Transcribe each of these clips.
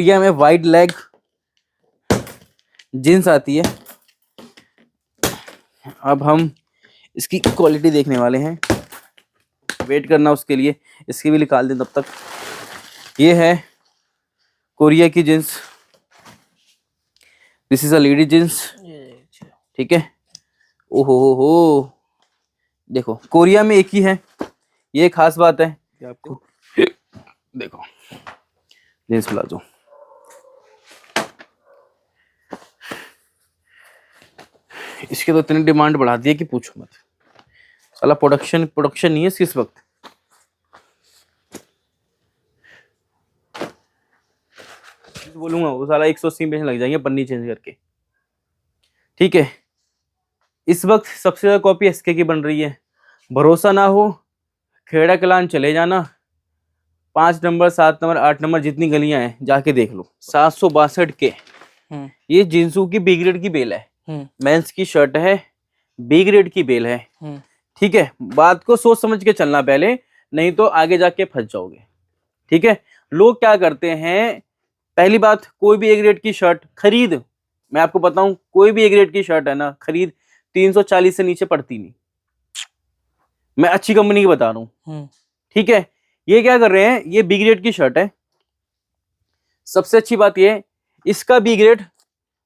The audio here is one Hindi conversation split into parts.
कोरिया में वाइड लेग जींस आती है। अब हम इसकी क्वालिटी देखने वाले हैं, वेट करना उसके लिए, इसकी भी निकाल दें तब तक। ये है कोरिया की jeans, this is a lady jeans, ठीक है। ओहो हो, देखो कोरिया में एक ही है, ये खास बात है आपको। देखो जींस प्लाजो, इसके तो इतनी डिमांड बढ़ा दी है कि पूछो मत। साला प्रोडक्शन नहीं है इसकी इस वक्त। बोलूंगा वो साला 180 पेज लग जाएंगे पन्नी चेंज करके, ठीक है। इस वक्त सबसे ज्यादा कॉपी एसके की बन रही है। भरोसा ना हो, खेड़ा कलान चले जाना, 5 नंबर 7 नंबर 8 नंबर जितनी गलियां हैं जाके देख लो। 762 के ये जिंसू की बी ग्रेड की बेल है, मेंस की शर्ट है, बी ग्रेड की बेल है, ठीक है। बात को सोच समझ के चलना पहले, नहीं तो आगे जाके फंस जाओगे, ठीक है। लोग क्या करते हैं, पहली बात, कोई भी ए ग्रेड की शर्ट खरीद, मैं आपको बताऊं, कोई भी ए ग्रेड की शर्ट है ना, खरीद 340 से नीचे पड़ती नहीं। मैं अच्छी कंपनी की बता रहा हूं, ठीक है। ये क्या कर रहे हैं, ये बी ग्रेड की शर्ट है। सबसे अच्छी बात ये, इसका बी ग्रेड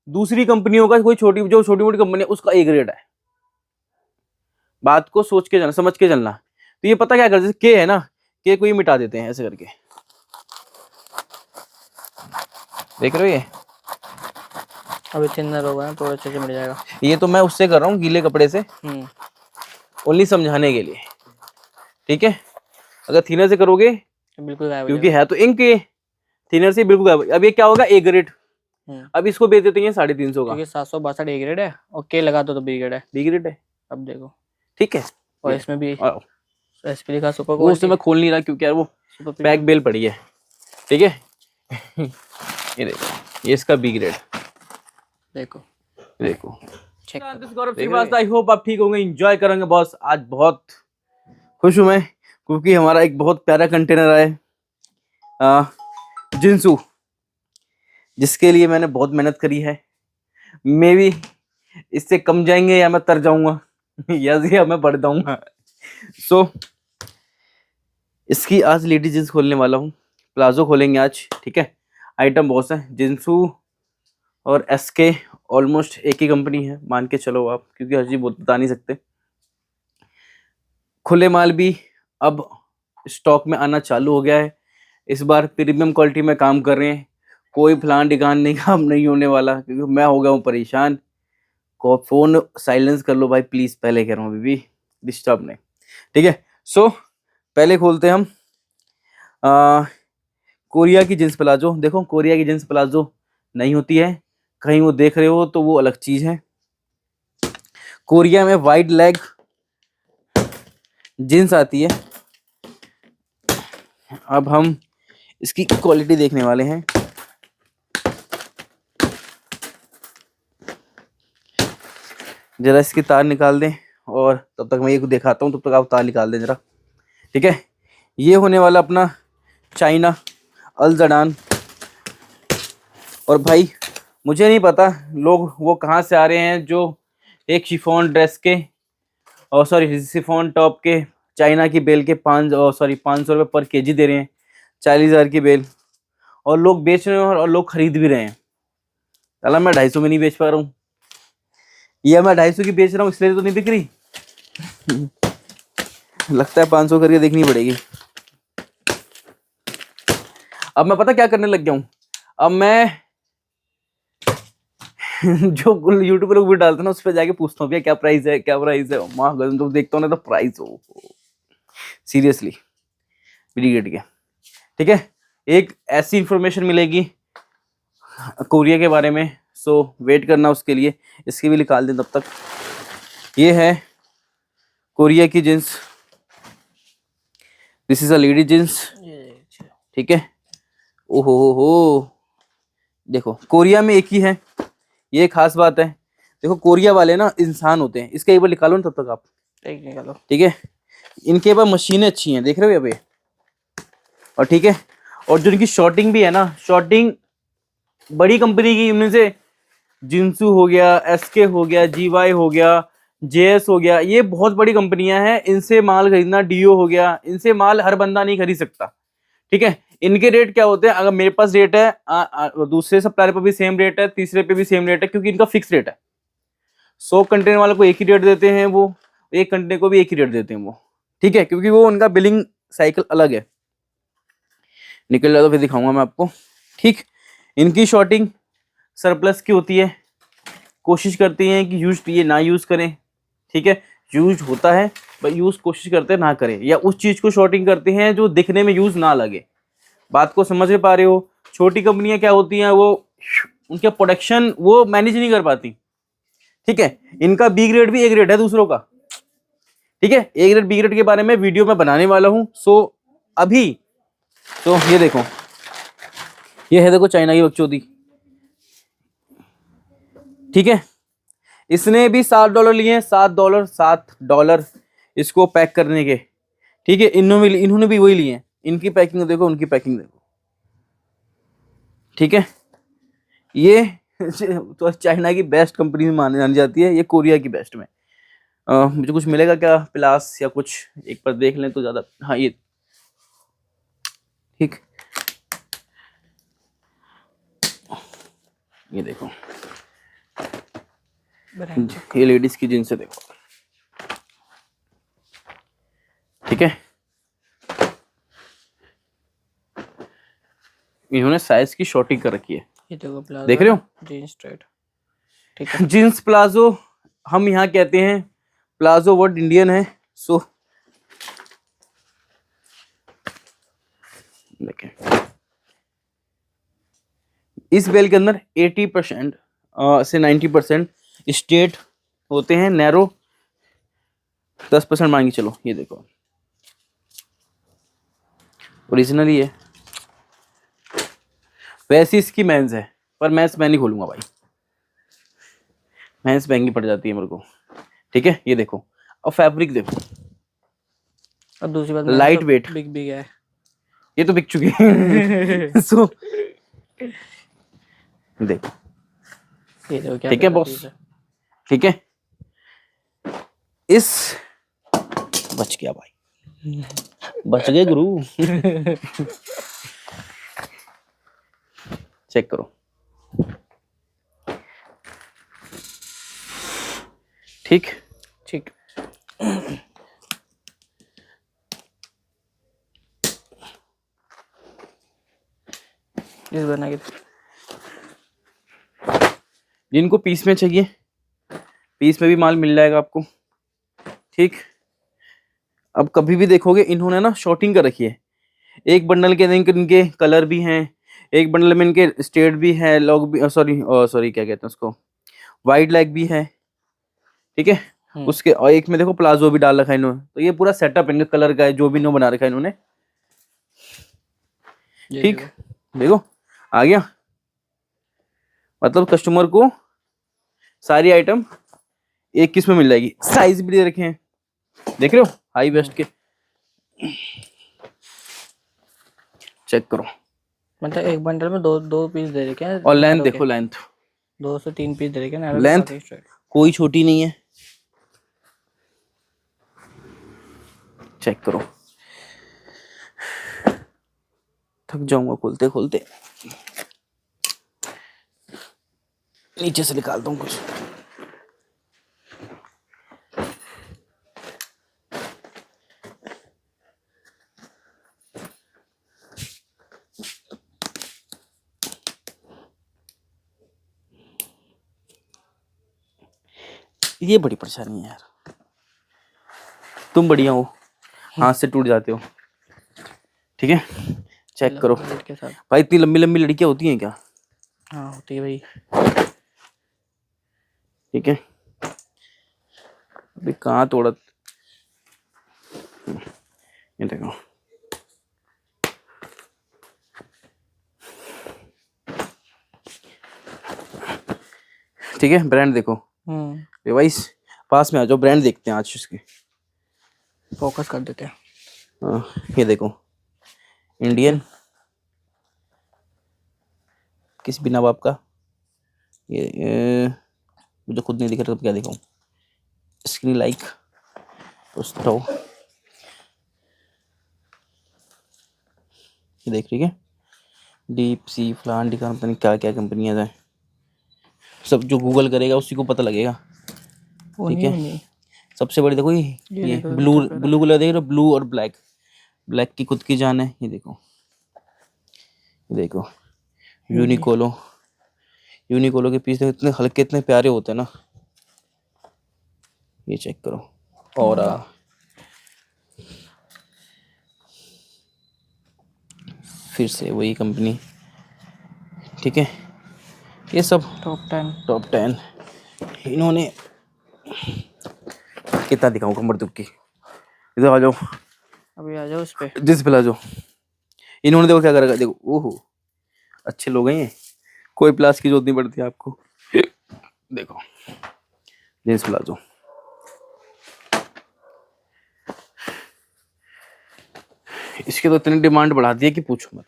दूसरी कंपनियों का, कोई छोटी मोटी कंपनी है उसका ए ग्रेड है। बात को सोच के चलना, समझ के चलना। तो ये पता क्या करते हैं, के है ना, के को ये मिटा देते हैं ऐसे करके, देख रहे हो। ये अभी थिनर होगा ना, थोड़ा अच्छे से मिट जाएगा। ये तो मैं उससे कर रहा हूँ गीले कपड़े से, ओनली समझाने के लिए, ठीक है। अगर थिनर से करोगे बिल्कुल गायब, क्योंकि है तो इंक, थिनर से बिल्कुल गायब। अब ये क्या होगा, ए ग्रेड, अब इसको बेच देते हैं 350 का, क्योंकि 762 ए ग्रेड है और के लगा दो तो बी ग्रेड है, बी ग्रेड है। अब देखो, ठीक है। और इसमें भी एसपी लिखा सुपर, वो उससे मैं खोल नहीं रहा क्योंकि यार वो पैक बेल पड़ी है, ठीक है। ये देखो, ये इसका बी ग्रेड, देखो आई होप आप ठीक होंगे, एंजॉय करेंगे बॉस। आज बहुत खुश हूं मैं क्योंकि हमारा एक बहुत प्यारा कंटेनर आया जिंसू, जिसके लिए मैंने बहुत मेहनत करी है। मे भी इससे कम जाएंगे या मैं तर जाऊंगा या मैं बढ़ जाऊंगा। सो इसकी आज लेडी जींस खोलने वाला हूँ, प्लाजो खोलेंगे आज, ठीक है। आइटम बहुत है, जिंसू और एसके ऑलमोस्ट एक ही कंपनी है, मान के चलो आप, क्योंकि हर चीज बता नहीं सकते। खुले माल भी अब स्टॉक में आना चालू हो गया है। इस बार प्रीमियम क्वालिटी में काम कर रहे हैं, कोई फलान डिगान नहीं काम नहीं होने वाला, क्योंकि मैं हो गया हूँ परेशान। को फोन साइलेंस कर लो भाई प्लीज, पहले कह रहा हूँ, अभी भी डिस्टर्ब नहीं, ठीक है। सो पहले खोलते हैं हम कोरिया की जींस प्लाजो। देखो कोरिया की जींस प्लाजो नहीं होती है, कहीं वो देख रहे हो तो वो अलग चीज है। कोरिया में वाइड लेग जींस आती है। अब हम इसकी क्वालिटी देखने वाले हैं, जरा इसकी तार निकाल दें, और तब तक मैं ये दिखाता हूँ, तब तक आप तार निकाल दें जरा, ठीक है। ये होने वाला अपना चाइना अल जडान। और भाई मुझे नहीं पता लोग वो कहाँ से आ रहे हैं जो एक शिफॉन ड्रेस के, और सॉरी शिफॉन टॉप के चाइना की बेल के 500 रुपये पर केजी दे रहे हैं, 40,000 की बेल, और लोग बेच रहे हैं और लोग खरीद भी रहे हैं। चला मैं 250 में नहीं बेच पा रहा हूँ, या मैं 250 की बेच रहा हूँ इसलिए तो नहीं बिक रही लगता है 500 करके देखनी पड़ेगी। अब मैं पता क्या करने लग गया हूँ, अब मैं जो यूट्यूब पर लोग भी डालते हैं ना, उस पर जाके पूछता हूँ भैया क्या प्राइस है, क्या प्राइस है। माँ गजब, तो देखता हूँ ना तो प्राइस हो सीरियसली ब्रिगेड के, ठीक है। एक ऐसी इंफॉर्मेशन मिलेगी कोरिया के बारे में, सो वेट करना उसके लिए, इसकी भी निकाल दें तब तक। ये है कोरिया की jeans, this is a lady jeans, ठीक है। ओहो हो, देखो कोरिया में एक ही है, ये खास बात है। देखो कोरिया वाले ना इंसान होते हैं, इसका एक बार निकालो ना तब तक आप, निकालो, ठीक है। इनके पास मशीनें अच्छी हैं, देख रहे हो अभी, और ठीक है। और जो इनकी शॉर्टिंग भी है ना, शॉर्टिंग बड़ी कंपनी की, इनमें से जिंसू हो गया, एसके हो गया, जीवाई हो गया, जेएस हो गया, ये बहुत बड़ी कंपनियां हैं। इनसे माल खरीदना, डीओ हो गया, इनसे माल हर बंदा नहीं खरीद सकता। ठीक है, इनके रेट क्या होते हैं, अगर मेरे पास रेट है, दूसरे सप्लायर पर भी सेम रेट है, तीसरे पे भी सेम रेट है, क्योंकि इनका फिक्स रेट है। 100 कंटेनर वाले को एक ही रेट देते हैं वो, एक कंटेनर को भी एक ही रेट देते हैं वो। ठीक है, क्योंकि वो उनका बिलिंग साइकिल अलग है। निकल जाए तो फिर दिखाऊंगा मैं आपको। ठीक, इनकी शॉर्टिंग सरप्लस की होती है, कोशिश करती हैं कि यूज ये ना यूज करें। ठीक है, यूज होता है पर यूज कोशिश करते हैं ना करें, या उस चीज को शॉर्टिंग करते हैं जो दिखने में यूज ना लगे। बात को समझ में पा रहे हो? छोटी कंपनियां क्या होती हैं, वो उनके प्रोडक्शन वो मैनेज नहीं कर पाती। ठीक है, इनका बी ग्रेड भी ए ग्रेड है दूसरों का। ठीक है, ए ग्रेड बी ग्रेड के बारे में वीडियो में बनाने वाला हूं। सो अभी तो ये देखो, ये है देखो चाइना की बकचोदी। ठीक है, इसने भी $7 लिए हैं, $7 इसको पैक करने के। ठीक है, इन्होंने भी वही लिए हैं। इनकी पैकिंग देखो, उनकी पैकिंग देखो। ठीक है, ये तो चाइना की बेस्ट कंपनी में मानी जानी जाती है, ये कोरिया की बेस्ट में। मुझे कुछ मिलेगा क्या प्लास या कुछ, एक बार देख लें तो ज्यादा। हाँ ये ठीक, ये देखो, ये लेडीज की जींस है देखो। ठीक है, इन्होंने साइज की शॉर्टिंग कर रखी है, ये देखो प्लाजो, देख रहे हो? Jeans straight. ठीक है, जींस प्लाजो हम यहाँ कहते हैं, प्लाजो वर्ड इंडियन है। सो देखें, इस बेल के अंदर 80% से 90% स्ट्रेट होते हैं, नैरो 10% मान के चलो। ये देखो ओरिजिनली है, वैसे इसकी मेंस है, पर मेंस मैं नहीं खोलूंगा भाई, मेंस महंगी पड़ जाती है मेरे को। ठीक है, ये देखो, और फैब्रिक देखो, और दूसरी बात लाइट वेट, बिग बिग है। ये तो बिक चुकी है। सो देखो, ये देखो क्या ठीक है प्यारा बॉस, चीज़ है। ठीक है, इस बच गया भाई, बच गए गुरु। चेक करो, ठीक ठीक, इस बना के जिनको पीस में चाहिए, पीस में भी माल मिल जाएगा आपको। ठीक, अब कभी भी देखोगे इन्होंने ना शॉर्टिंग कर रखी है। एक बंडल के अंदर इनके कलर भी हैं, एक बंडल में इनके स्टेट भी है, लॉग भी, सॉरी क्या कहते हैं उसको, वाइड लेग भी है। ठीक है, उसके और एक में देखो प्लाजो भी डाल रखा है इन्होंने। तो ये पूरा सेटअप इनके कलर का है, जो भी इन्होंने बना रखा है इन्होंने। ठीक, देखो आ गया, मतलब कस्टमर को सारी आइटम एक किस में मिल जाएगी। साइज भी दे रखे हैं, देख रहे हो, हाई वेस्ट के। चेक करो, मतलब एक बंडल में दो दो पीस दे रखे हैं। और लेंथ देखो, लेंथ 2 से 3 पीस दे रखे हैं। लेंथ कोई छोटी नहीं है। चेक करो, थक जाऊंगा खोलते खोलते, नीचे से निकालता हूँ कुछ। ये बड़ी परेशानी है यार, तुम बढ़िया हो, हाथ से टूट जाते हो। ठीक है, चेक करो के साथ। भाई, इतनी लंबी लंबी लड़कियां होती हैं क्या? हाँ होती है भाई। ठीक है, अभी कहाँ तोड़ा, ये देखो, ठीक है, ब्रांड देखो। डिवाइस पास में आ जाओ, ब्रांड देखते हैं आज इसके, फोकस कर देते हैं। ये देखो, इंडियन, किस बिना बाप का ये मुझे खुद नहीं दिख रहा तो क्या दिखाऊं। स्क्रीन लाइक तो ये देख रही है डीप सी फलान डी कंपनी क्या क्या कंपनियां हैं, सब जो गूगल करेगा उसी को पता लगेगा। ठीक है, सबसे बड़ी देखो ये ब्लू ब्लू कलर देख रहे हो, ब्लू और ब्लैक, ब्लैक की खुद की जान है। ये देखो यूनिकोलो, यूनिकोलो के पीस इतने हल्के इतने प्यारे होते हैं ना। ये चेक करो और फिर से वही कंपनी। ठीक है, ये सब टॉप 10 इन्होंने। कितना दिखाऊं कमर दुख की, इधर आ जाओ, अभी आ जाओ उस पे, जिस पे आ जाओ। इन्होंने देखो क्या करेगा, देखो ओहो अच्छे लोग हैं ये, कोई प्लास की जरूरत नहीं पड़ती आपको। देखो जींस प्लाजो, इसके तो इतनी डिमांड बढ़ा दी है कि पूछो मत।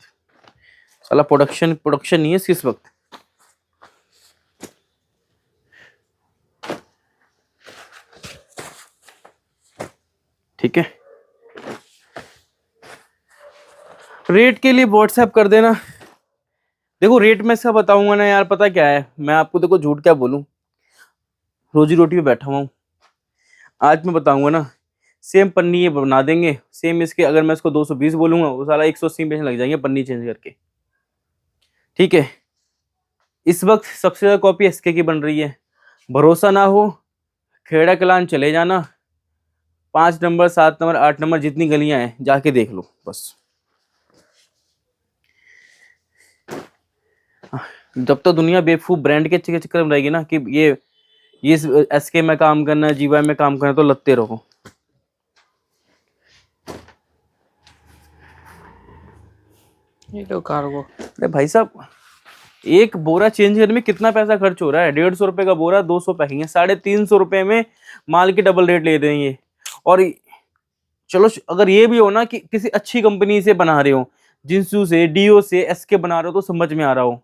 साला प्रोडक्शन नहीं है इस वक्त। ठीक है, रेट के लिए व्हाट्सएप कर देना। देखो रेट मैं इसका बताऊंगा ना यार, पता क्या है, मैं आपको देखो झूठ क्या बोलूं, रोजी रोटी पे बैठा हुआ हूं। आज मैं बताऊंगा ना, सेम पन्नी ये बना देंगे सेम इसके, अगर मैं इसको 220 बोलूंगा वो साला 180 पैसे लग जाएंगे पन्नी चेंज करके। ठीक है, इस वक्त सबसे ज्यादा कॉपी एसके की बन रही है। भरोसा ना हो खेड़ा कलान चले जाना, 5 नंबर 7 नंबर 8 नंबर जितनी गलियां हैं जाके देख लो बस। जब तक दुनिया बेवकूफ ब्रांड के चक्कर में रहेगी ना कि ये एसके में काम करना है, जीवाई में काम करना है, तो लगते रहो। ये तो कार्गो, अरे भाई साहब एक बोरा चेंज करने में कितना पैसा खर्च हो रहा है, 150 रुपए का बोरा, 200 पैकिंग है, 350 रुपए में माल की डबल रेट ले देंगे। और चलो अगर ये भी हो ना कि किसी अच्छी कंपनी से बना रहे हो, जिंसू से, डीओ से, एसके बना रहे हो, तो समझ में आ रहा हो।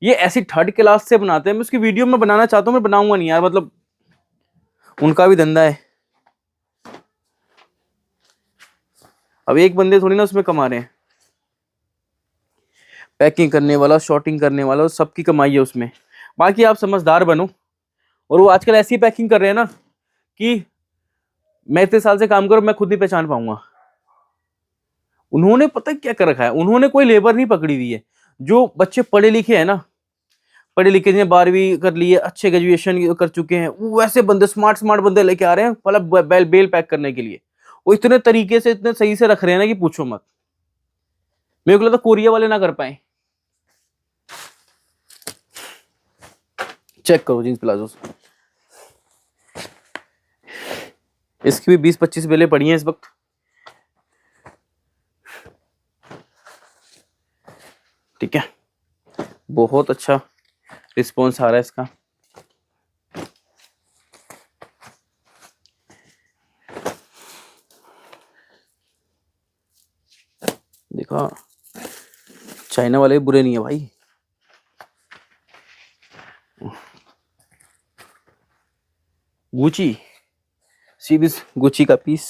ये ऐसी थर्ड क्लास से बनाते हैं, मैं उसकी वीडियो में बनाना चाहता हूँ, मैं बनाऊंगा नहीं यार, मतलब उनका भी धंधा है। अब एक बंदे थोड़ी ना उसमें कमा रहे हैं, पैकिंग करने वाला, शॉर्टिंग करने वाला, सबकी कमाई है उसमें। बाकी आप समझदार बनो। और वो आजकल ऐसी पैकिंग कर रहे हैं ना कि मैं इतने साल से काम करूं, मैं खुद नहीं पहचान पाऊंगा। उन्होंने पता क्या कर रखा है, उन्होंने कोई लेबर नहीं पकड़ी हुई है। जो बच्चे पढ़े लिखे हैं ना, पढ़े लिखे हैं, 12वीं कर लिए, अच्छे ग्रेजुएशन कर चुके हैं, वो वैसे बंदे स्मार्ट बंदे लेके आ रहे हैं मतलब बेल पैक करने के लिए। वो इतने तरीके से इतने सही से रख रहे हैं ना कि पूछो मत। मेरे को लगता कोरिया वाले ना कर पाए। चेक करो जींस प्लाजो, इसकी भी 20-25 बेलें पड़ी हैं इस वक्त। ठीक है, बहुत अच्छा रिस्पॉन्स आ रहा है इसका। देखा, चाइना वाले बुरे नहीं है भाई। गुची, सी दिस गुची का पीस।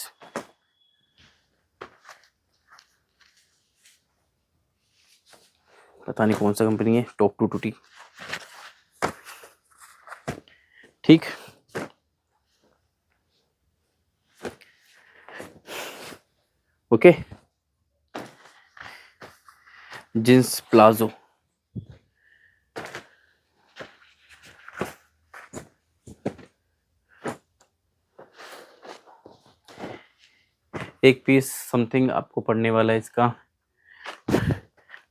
पता नहीं कौन सा कंपनी है, टॉप टू टूटी। ठीक, ओके, जींस प्लाजो। एक पीस समथिंग आपको पड़ने वाला है इसका।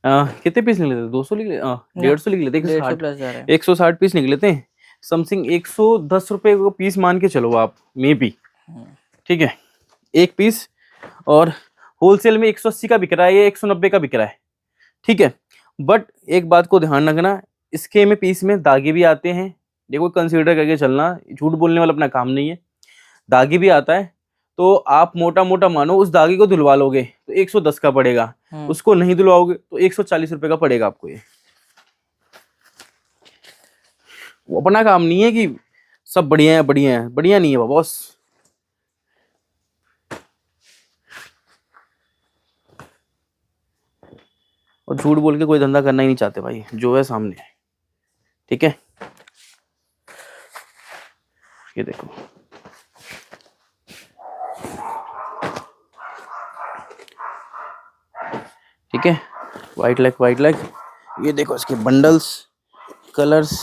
कितने पीस निकले थे, 200 निकले, 150 निकले थे, 160 पीस निकले थे समथिंग। 110 रुपए को पीस मान के चलो आप, मे बी। ठीक है, एक पीस, और होलसेल में 180 का बिक रहा है, ये 190 का बिक रहा है। ठीक है, बट एक बात को ध्यान रखना, इसके में पीस में दागे भी आते हैं। देखो कंसीडर करके चलना, झूठ बोलने वाला अपना काम नहीं है। दागे भी आता है, तो आप मोटा मोटा मानो उस दागे को धुलवा लोगे तो 110 का पड़ेगा, उसको नहीं धुलवाओगे तो 140 रुपए का पड़ेगा आपको ये। वो अपना काम नहीं है कि सब बढ़िया है, बढ़िया है, बढ़िया नहीं है बॉस। और झूठ बोल के कोई धंधा करना ही नहीं चाहते भाई, जो है सामने है। ठीक है, ये देखो, ठीक है, वाइट लेग, ये देखो इसके बंडल्स, कलर्स।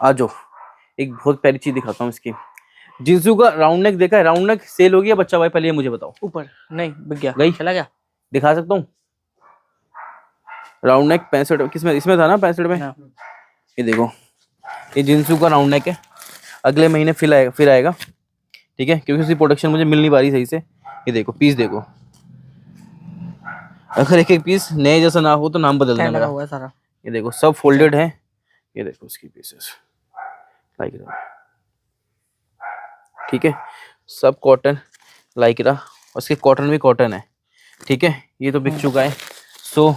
आ जाओ, एक बहुत प्यारी चीज दिखाता हूँ इसकी। जिंसू का राउंड नेक देखा है? राउंड नेक सेल हो गया बच्चा भाई? पहले ये मुझे बताओ। ऊपर नहीं बिक गया, गई? चला गया। दिखा सकता हूँ राउंड नेक 65 किसमें, इसमें था ना 65 में। हाँ। ये देखो, ये जिंसू का राउंड नेक है, अगले महीने फिर आएगा। ठीक है, क्योंकि उसकी प्रोडक्शन मुझे मिल नहीं पा रही सही से। ये देखो पीस देखो, अगर एक पीस नए जैसा ना हो तो नाम बदल देना लगा मेरा। हुआ है सारा। ये देखो सब फोल्डेड है। ये देखो इसकी पीसेस लाइक रहा, ठीक है, सब कॉटन लाइक रहा, और इसके कॉटन भी कॉटन है। ठीक है, ये तो बिक चुका है। सो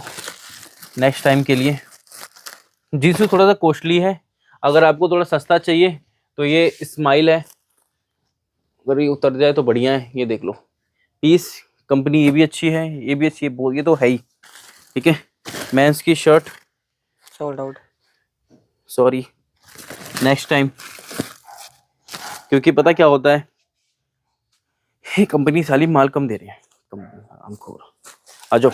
नेक्स्ट टाइम के लिए जींसू थोड़ा सा कॉस्टली है, अगर आपको थोड़ा सस्ता चाहिए तो ये स्माइल है, अगर ये उतर जाए तो बढ़िया है। ये देख लो पीस, कंपनी ये भी अच्छी है, ये भी अच्छी है, ये तो है ही। ठीक है, मेंस की shirt sold out. Sorry, next time, क्योंकि पता क्या होता है, ये कंपनी साली माल कम दे रही है, हमको। आ जाओ,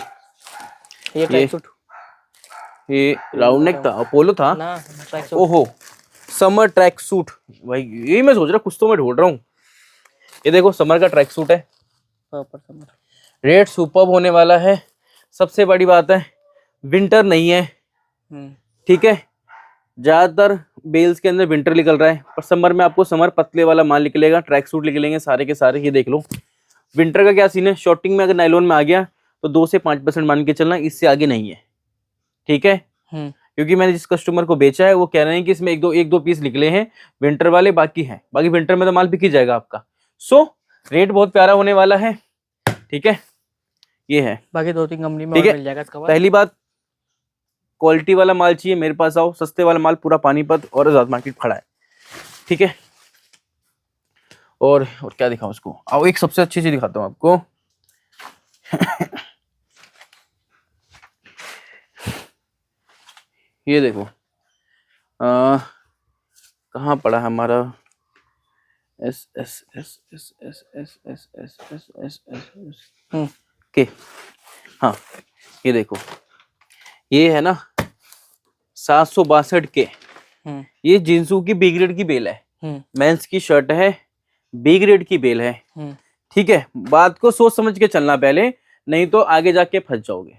ये ट्रैक सूट ये राउंड नेक था, अपोलो था ना, ट्रैक सूट। ओहो, समर ट्रैक सूट भाई, यही मैं सोच रहा, कुछ तो मैं ढूंढ रहा हूँ। ये देखो समर का ट्रैक सूट है, प्रॉपर समर। रेट सुपर्ब होने वाला है। सबसे बड़ी बात है विंटर नहीं है। ठीक है, ज्यादातर बेल्स के अंदर विंटर निकल रहा है, पर समर में आपको समर पतले वाला माल निकलेगा, ट्रैक सूट निकलेंगे सारे के सारे। ये देख लो, विंटर का क्या सीन है, शॉर्टिंग में अगर नायलॉन में आ गया तो 2 से 5% मान के चलना, इससे आगे नहीं है। ठीक है, क्योंकि मैंने जिस कस्टमर को बेचा है वो कह रहे हैं कि इसमें एक दो पीस निकले हैं विंटर वाले, बाकी हैं, बाकी विंटर में तो माल बिक ही जाएगा आपका। सो रेट बहुत प्यारा होने वाला है। ठीक है, ये है, बाकी 2-3 कंपनी में ठीक और है। मिल जाएगा इसका। पहली बात, क्वालिटी वाला माल चाहिए मेरे पास आओ, सस्ते वाला माल पूरा पानीपत और आजाद मार्केट खड़ा है। ठीक है, और क्या दिखाऊं उसको, आओ एक सबसे अच्छी चीज दिखाता हूं आपको। ये देखो, कहाँ पड़ा है हमारा, S S S S S S S S S S S के, हाँ ये देखो, ये है ना 762 के, ये जिंसू की बी ग्रेड की बेल है, मेंस की शर्ट है, बी ग्रेड की बेल है। ठीक है, बात को सोच समझ के चलना पहले, नहीं तो आगे जाके फंस जाओगे।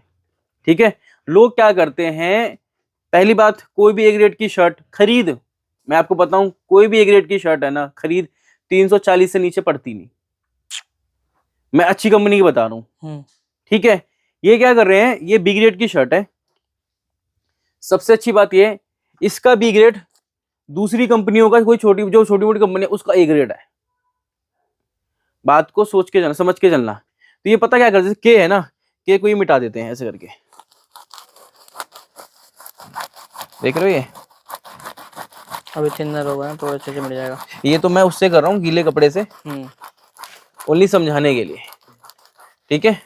ठीक है, लोग क्या करते हैं, पहली बात, कोई भी ए ग्रेड की शर्ट खरीद, मैं आपको बताऊं, कोई भी ए ग्रेड की शर्ट है ना, खरीद 340 से नीचे पड़ती नहीं, मैं अच्छी कंपनी की बता रहा हूं। ठीक है, ये क्या कर रहे हैं, ये बी ग्रेड की शर्ट है, सबसे अच्छी बात ये, इसका बी ग्रेड दूसरी कंपनियों का, कोई छोटी मोटी कंपनी है उसका ए ग्रेड है। बात को सोच के चलना, समझ के चलना। तो ये पता क्या करते हैं, के है ना, के को ही मिटा देते हैं ऐसे करके, देख रहे हो ये अभी थिनर होगा ना, थोड़ा अच्छे से मिल जाएगा। ये तो मैं उससे कर रहा हूँ गीले कपड़े से, ओनली समझाने के लिए। ठीक है,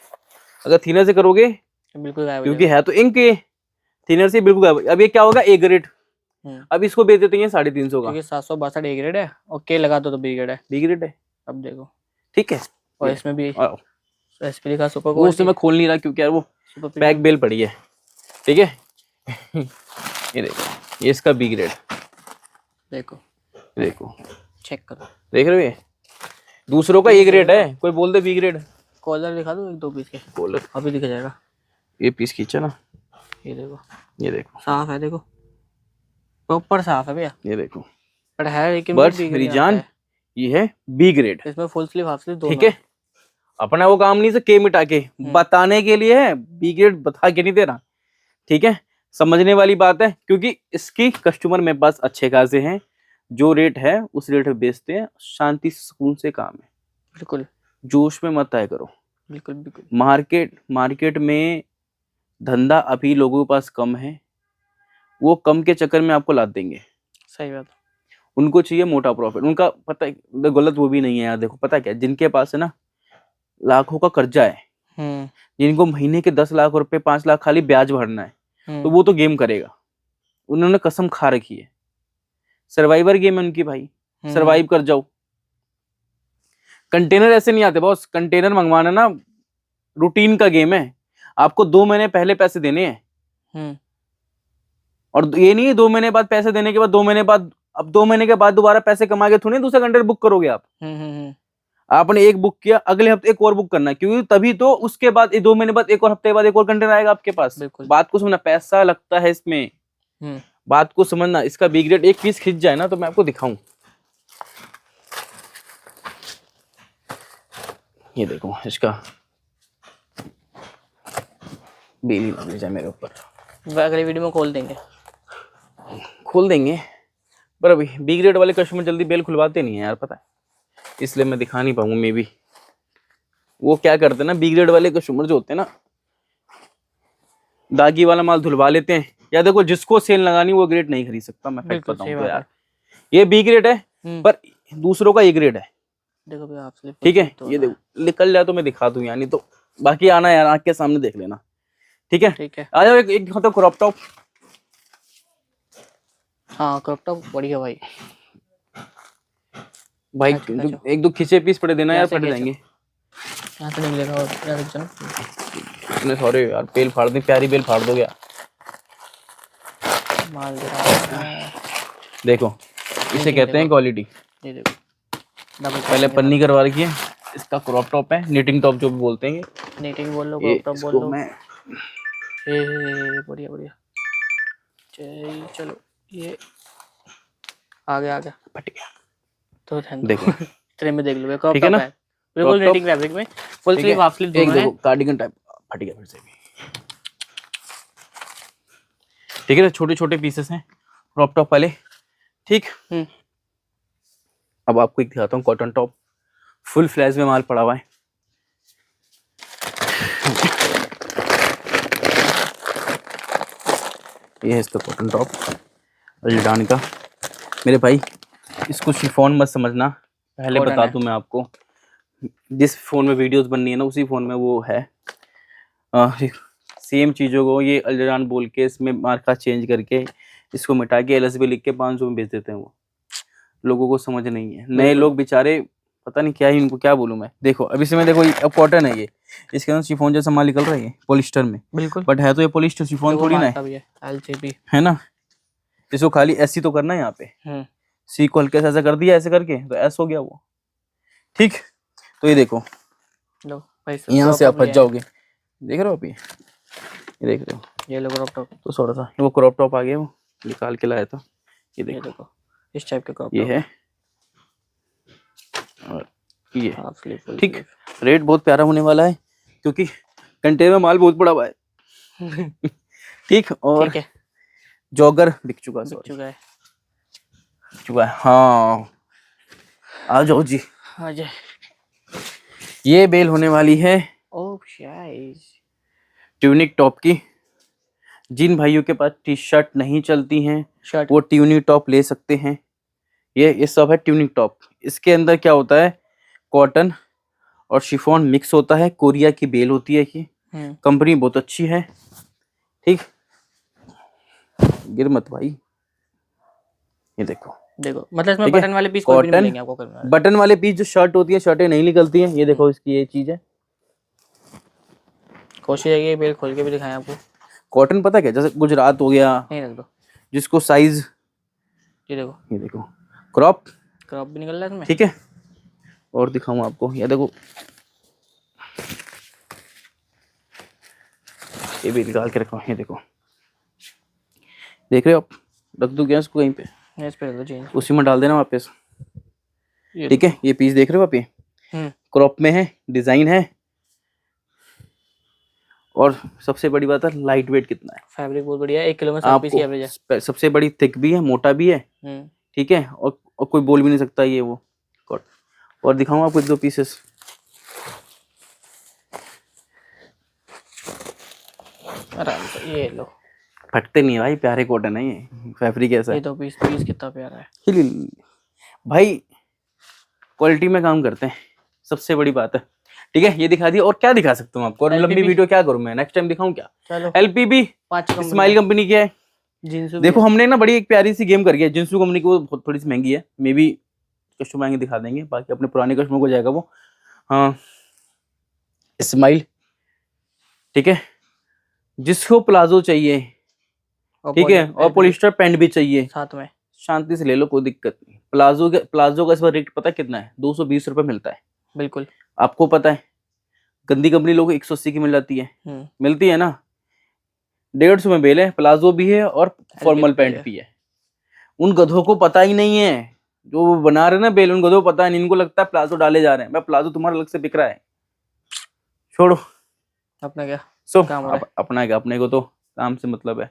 अगर थिनर से करोगे बिल्कुल गायब हो क्योंकि जाएगा। है तो इंक, थिनर से बिल्कुल गायब। अब ये क्या होगा, ए ग्रेड, अब इसको बेच देते हैं 350 का, क्योंकि 762 ए ग्रेड है और के लगा दो तो बी ग्रेड है। बी ग्रेड है, अब देखो, ठीक है, और इसमें भी एसपी लिखा सुपर वो उससे मैं खोल नहीं रहा क्योंकि यार वो सुपर पैक बेल पड़ी है। ठीक है, ये देखो, ये इसका बी ग्रेड, देखो देखो चेक करो, देख रहे हो, ये दूसरों का ए ग्रेड है, कोई बोल दे बी ग्रेड। कॉलर दिखा दो 1-2 पीस के, कॉलर अभी दिख जाएगा। ये पीस खींचा ना, ये देखो, ये देखो, साफ है, देखो प्रॉपर साफ है भैया, ये देखो, बट है लेकिन बस मेरी जान, ये है बी ग्रेड। इसमें फुल स्लीव हाफ स्लीव दोनों। ठीक है, अपना वो काम नहीं से के मिटा के बताने के लिए है, बी ग्रेड बता के नहीं दे रहा। ठीक है, समझने वाली बात है, क्योंकि इसकी कस्टमर मेरे पास अच्छे खासे हैं, जो रेट है उस रेट पे बेचते हैं, शांति सुकून से काम है, बिल्कुल जोश में मत आया करो। बिल्कुल बिल्कुल। मार्केट में धंधा अभी लोगों के पास कम है, वो कम के चक्कर में आपको लाद देंगे। सही बात। उनको चाहिए मोटा प्रॉफिट। उनका पता है, गलत वो भी नहीं है यार। देखो पता क्या है, जिनके पास है ना लाखों का कर्जा है, जिनको महीने के 10 लाख रुपए 5 लाख खाली ब्याज भरना है, तो वो तो गेम करेगा। उन्होंने कसम खा रखी है, सर्वाइवर गेम है उनकी भाई, सर्वाइव कर जाओ। कंटेनर ऐसे नहीं आते बॉस, कंटेनर मंगवाना ना रूटीन का गेम है। आपको 2 महीने पहले पैसे देने हैं, और ये नहीं है 2 महीने बाद पैसे देने के बाद 2 महीने बाद, अब 2 महीने के बाद दोबारा पैसे कमा के थोड़ी दूसरा कंटेनर बुक करोगे आप। आपने एक बुक किया, अगले हफ्ते एक और बुक करना है, क्योंकि तभी तो उसके बाद 2 महीने बाद एक और हफ्ते बाद एक और कंटेनर आएगा आपके पास। बात को समझना, पैसा लगता है इसमें, बात को समझना। इसका बी ग्रेड एक पीस खिंच जाए ना तो मैं आपको दिखाऊं, ये देखो इसका बेल ही लग जाए मेरे ऊपर। अगली वीडियो में खोल देंगे, पर अभी बी ग्रेड वाले कस्टमर जल्दी बेल खुलवाते नहीं है यार, पता है, इसलिए मैं दिखा नहीं पाऊंगा। मे बी वो क्या करते हैं ना, बी ग्रेड वाले कस्टमर जो होते हैं ना, दागी वाला माल धुलवा लेते हैं। या देखो जिसको सेल लगानी वो ग्रेड नहीं खरीद सकता, मैं फैक्ट बताऊं तो यार। ये बी ग्रेड है पर दूसरों का ए ग्रेड है। देखो भैया आप ठीक है, ये देखो निकल जाए तो मैं दिखा दूं यार, नहीं तो बाकी आना यार, आंख के सामने देख लेना। ठीक है आ जाओ, एक दिखाता हूं क्रॉप टॉप। हाँ क्रॉप टॉप बढ़िया भाई। भाई एक दो खींचे पीस पड़े देना यार, फट जाएंगे। यहाँ से निकलेगा और इतने सॉरी यार, बेल फाड़ दी, प्यारी बेल फाड़ दोगे यार। माल देखो इसे कहते हैं क्वालिटी। ये देखो पहले पन्नी करवा रखी है, इसका क्रॉप टॉप है, निटिंग टॉप जो भी बोलते हैं। निटिंग बोल लो, क्रॉप टॉप बोल लो। बढ़िया बढ़िया। चलो ये आ गया फट गया तो देखो ट्रे में देख लो, क्रॉप टॉप है बिल्कुल निटिंग फैब्रिक में, फुल स्लीव हाफ स्लीव दोनों है। कार्डिगन टाइप फट गया फिर से भी। ठीक है ना, छोटे छोटे पीसेस हैं क्रॉप टॉप वाले। ठीक, अब आपको एक दिखाता हूँ कॉटन टॉप, फुल फ्लैश में माल पड़ा हुआ है। ये है इसका कॉटन टॉप अल्डान का। मेरे भाई इसको शिफॉन मत समझना, पहले बता दूं मैं आपको, जिस फोन में वीडियोस बननी है ना उसी फोन में वो है। सेम चीज़ों को ये अल्डान बोल के इसमें मार्का चेंज करके इसको मिटा के एलएसबी लिख के 500 में बेच देते हैं। वो लोगों को समझ नहीं है, नए लोग बेचारे पता नहीं क्या ही, इनको क्या बोलूं मैं। देखो अभी से मैं, देखो अब कॉटन है ये, इसके अंदर शिफॉन जैसा माल निकल रहा है पॉलिस्टर में बिल्कुल, बट है तो ये पॉलिस्टर, शिफॉन थोड़ी ना है ना। इसको खाली ऐसी तो करना है यहाँ पे, सी को हल्के से ऐसा कर दिया, ऐसे करके तो ऐसा हो गया वो। ठीक, तो ये देखो यहाँ से आप फंस जाओगे, देख रहे हो आप ये देख रहे हो, ये लो क्रॉप टॉप। तो थोड़ा सा वो क्रॉप टॉप आ गया, वो निकाल के लाया था। ये देखो इस टाइप के क्रॉप ये है, और ये ठीक। रेट बहुत प्यारा होने वाला है क्योंकि कंटेनर में माल बहुत बड़ा हुआ है। ठीक, और ठीक है। जॉगर बिक चुका है हाँ, आ जाओ जी, आ जाए। ये बेल होने वाली है ट्यूनिक टॉप की। जिन भाइयों के पास टी शर्ट नहीं चलती हैं वो ट्यूनिक टॉप ले सकते हैं। ये सब है ट्यूनिक टॉप। इसके अंदर क्या होता है, कॉटन और शिफॉन मिक्स होता है, कोरिया की बेल होती है ये, कंपनी बहुत अच्छी है। ठीक, गिर मत भाई, ये देखो मतलब इसमें बटन वाले पीस कोई भी नहीं मिलेंगे आपको। बटन वाले पीस जो शर्ट होती है, शर्टें नहीं निकलती हैं। ये देखो इसकी ये चीज है, कोशिश है कि बेल खोल के भी दिखाएं आपको। कॉटन पता क्या, जैसे गुजरात हो गया, नहीं रख दो, जिसको साइज, ये देखो क्रॉप भी निकल रहा है इसमें। ठीक है, और दिखाऊं आपको, ये देखो ये भी निकाल के रखा, ये देखो देख रहे हो आप, रख दो गैस को कहीं पे, इस पे रख दो चेंज, उसी में डाल देना वापस। ठीक है, ये पीस देख रहे हो आप, ये क्रॉप में है, डिजाइन है, और सबसे बड़ी बात है लाइट वेट कितना है, फैब्रिक बहुत बढ़िया है, 1 किलो में 7 पीस की एवरेज है। सबसे बड़ी थिक भी है, मोटा भी है। ठीक है, और कोई बोल भी नहीं सकता ये वो। और दिखाऊं आपको 1-2 पीसेस, आराम से ये लो, फटते नहीं है भाई, प्यारे कॉटन है ये, फैब्रिक ऐसा ये है। तो पीस पीस कितना प्यारा है। भाई क्वालिटी में काम करते हैं, सबसे बड़ी बात है। ठीक है, ये दिखा दिया, और क्या दिखा सकता हूँ आपको, और लंबी LPB? वीडियो क्या करूँ मैं, नेक्स्ट टाइम दिखाऊं क्या? चलो LPB 5 स्माइल कंपनी की है। जींस देखो हमने ना बड़ी एक प्यारी सी गेम करी है, जिंसू कंपनी की, वो थोड़ी सी महंगी है, मे बी कस्टमर आएंगे दिखा देंगे, बाकी अपने पुराने कस्टमर को जाएगा वो। हाँ स्माइल, ठीक है, जिसको प्लाजो चाहिए, ठीक है, और पॉलिस्टर पैंट भी चाहिए, साथ में शांति से ले लो, कोई दिक्कत नहीं। प्लाजो का इस बार रेट पता है कितना है? 220 रुपए मिलता है। बिल्कुल आपको पता है गंदी कंपनी लोगों को 180 की मिल जाती है, मिलती है ना। 150 में बेल है, प्लाजो भी है और फॉर्मल पैंट भी है। उन गधों को पता ही नहीं है, जो वो बना रहे ना बेल, उन गधों को पता नहीं, इनको लगता है प्लाजो डाले जा रहे हैं। मैं प्लाजो तुम्हारा अलग से बिक रहा है, छोड़ो। अपना क्या काम हो रहा है? अपना क्या, अपने को तो काम से मतलब है।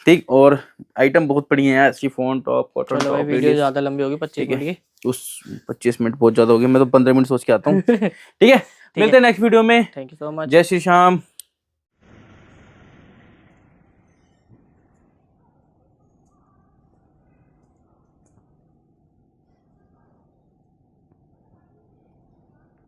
ठीक, और आइटम बहुत बढ़िया है यार, chiffon top, cotton top. Video ज्यादा लंबी होगी, 25 मिनट की। उस 25 मिनट बहुत ज्यादा हो गया, मैं तो 15 मिनट सोच के आता हूँ। ठीक है, मिलते हैं नेक्स्ट वीडियो में। Thank you so much. जय श्री श्याम।